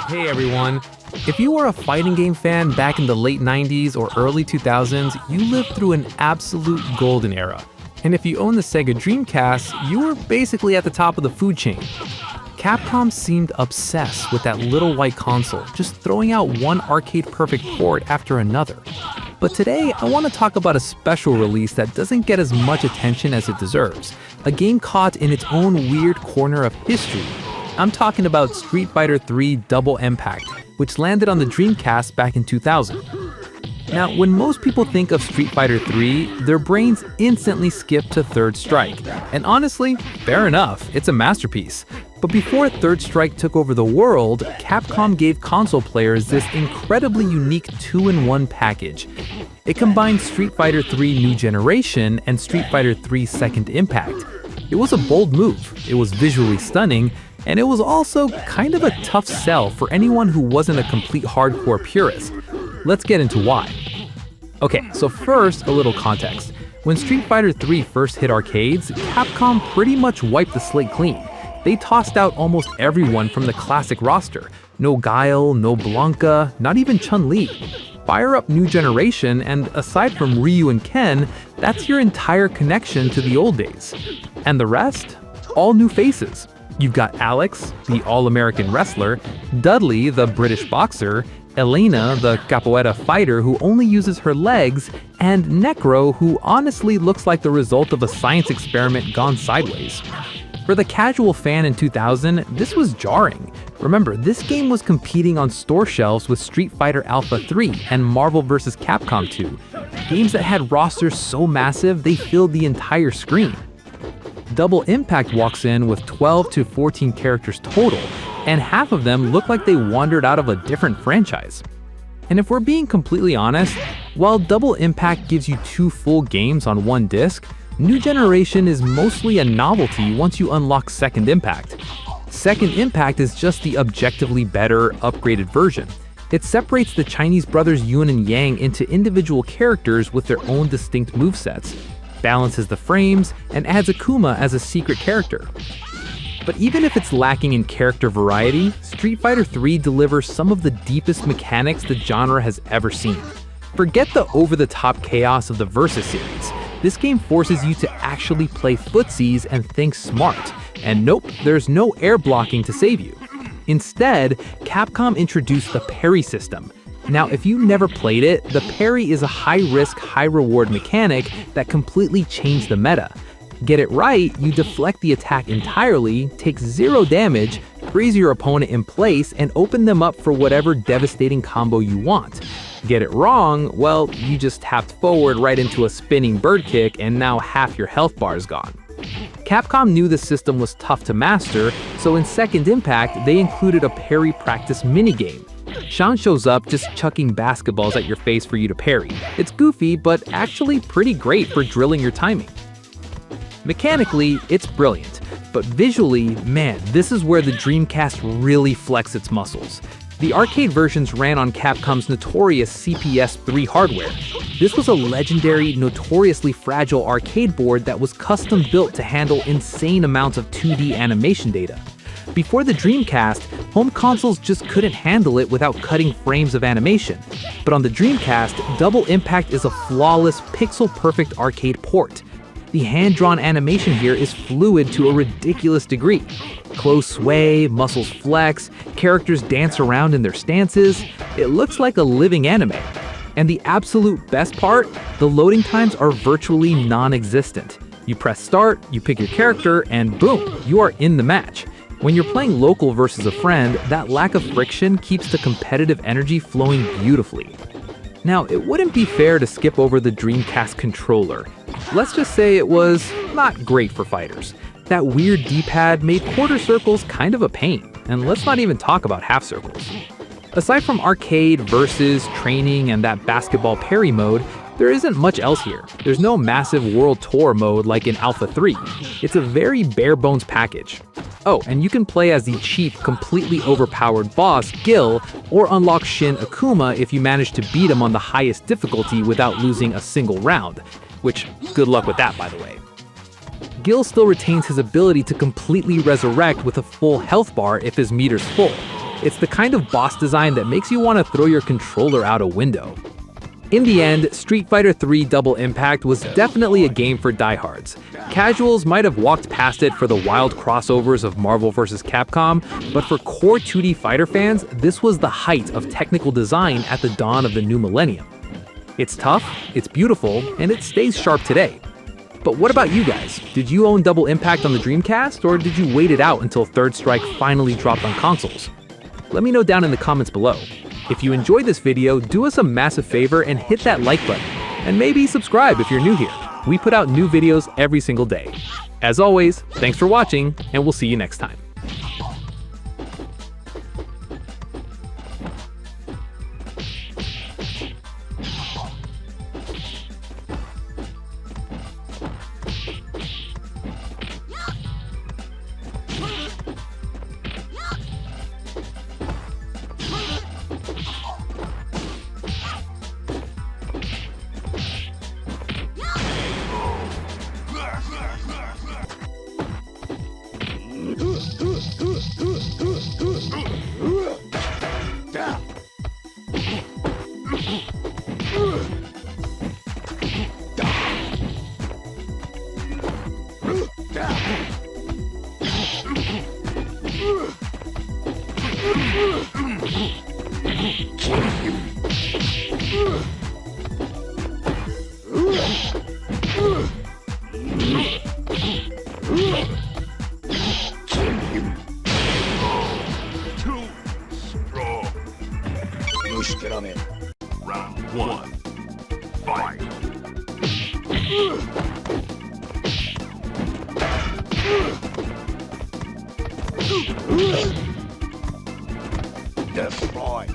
Hey everyone! If you were a fighting game fan back in the late 90s or early 2000s, you lived through an absolute golden era. And if you own the Sega Dreamcast, you were basically at the top of the food chain. Capcom seemed obsessed with that little white console, just throwing out one arcade-perfect port after another. But today, I want to talk about a special release that doesn't get as much attention as it deserves. A game caught in its own weird corner of history. I'm talking about Street Fighter III Double Impact, which landed on the Dreamcast back in 2000. Now, when most people think of Street Fighter III, their brains instantly skip to Third Strike. And honestly, fair enough, it's a masterpiece. But before Third Strike took over the world, Capcom gave console players this incredibly unique 2-in-1 package. It combined Street Fighter III New Generation and Street Fighter III Second Impact. It was a bold move, it was visually stunning, and it was also kind of a tough sell for anyone who wasn't a complete hardcore purist. Let's get into why. Okay, so first, a little context. When Street Fighter III first hit arcades, Capcom pretty much wiped the slate clean. They tossed out almost everyone from the classic roster. No Guile, no Blanca, not even Chun-Li. Fire up New Generation, and aside from Ryu and Ken, that's your entire connection to the old days. And the rest? All new faces. You've got Alex, the all-American wrestler, Dudley, the British boxer, Elena, the capoeira fighter who only uses her legs, and Necro, who honestly looks like the result of a science experiment gone sideways. For the casual fan in 2000, this was jarring. Remember, this game was competing on store shelves with Street Fighter Alpha 3 and Marvel vs. Capcom 2, games that had rosters so massive they filled the entire screen. Double Impact walks in with 12 to 14 characters total, and half of them look like they wandered out of a different franchise. And if we're being completely honest, while Double Impact gives you 2 full games on one disc, New Generation is mostly a novelty once you unlock Second Impact. Second Impact is just the objectively better, upgraded version. It separates the Chinese brothers Yun and Yang into individual characters with their own distinct movesets, balances the frames, and adds Akuma as a secret character. But even if it's lacking in character variety, Street Fighter III delivers some of the deepest mechanics the genre has ever seen. Forget the over-the-top chaos of the Versus series. This game forces you to actually play footsies and think smart. And nope, there's no air blocking to save you. Instead, Capcom introduced the parry system. Now, if you never played it, the parry is a high-risk, high-reward mechanic that completely changed the meta. Get it right, you deflect the attack entirely, take 0 damage, freeze your opponent in place, and open them up for whatever devastating combo you want. Get it wrong, well, you just tapped forward right into a spinning bird kick and now half your health bar is gone. Capcom knew the system was tough to master, so in Second Impact, they included a parry practice minigame. Sean shows up just chucking basketballs at your face for you to parry. It's goofy, but actually pretty great for drilling your timing. Mechanically, it's brilliant, but visually, man, this is where the Dreamcast really flexed its muscles. The arcade versions ran on Capcom's notorious CPS-3 hardware. This was a legendary, notoriously fragile arcade board that was custom built to handle insane amounts of 2D animation data. Before the Dreamcast, home consoles just couldn't handle it without cutting frames of animation. But on the Dreamcast, Double Impact is a flawless, pixel-perfect arcade port. The hand-drawn animation here is fluid to a ridiculous degree. Clothes sway, muscles flex, characters dance around in their stances. It looks like a living anime. And the absolute best part, the loading times are virtually non-existent. You press start, you pick your character, and boom, you are in the match. When you're playing local versus a friend, that lack of friction keeps the competitive energy flowing beautifully. Now, it wouldn't be fair to skip over the Dreamcast controller. Let's just say it was not great for fighters. That weird D-pad made quarter circles kind of a pain, and let's not even talk about half circles. Aside from arcade, versus, training, and that basketball parry mode, there isn't much else here. There's no massive world tour mode like in Alpha 3. It's a very bare-bones package. Oh, and you can play as the cheap, completely overpowered boss, Gil, or unlock Shin Akuma if you manage to beat him on the highest difficulty without losing a single round. Which, good luck with that, by the way. Gil still retains his ability to completely resurrect with a full health bar if his meter's full. It's the kind of boss design that makes you want to throw your controller out a window. In the end, Street Fighter III Double Impact was definitely a game for diehards. Casuals might have walked past it for the wild crossovers of Marvel vs. Capcom, but for core 2D fighter fans, this was the height of technical design at the dawn of the new millennium. It's tough, it's beautiful, and it stays sharp today. But what about you guys? Did you own Double Impact on the Dreamcast, or did you wait it out until Third Strike finally dropped on consoles? Let me know down in the comments below. If you enjoyed this video, do us a massive favor and hit that like button, and maybe subscribe if you're new here. We put out new videos every single day. As always, thanks for watching, and we'll see you next time. Round 1. Fight. Destroy.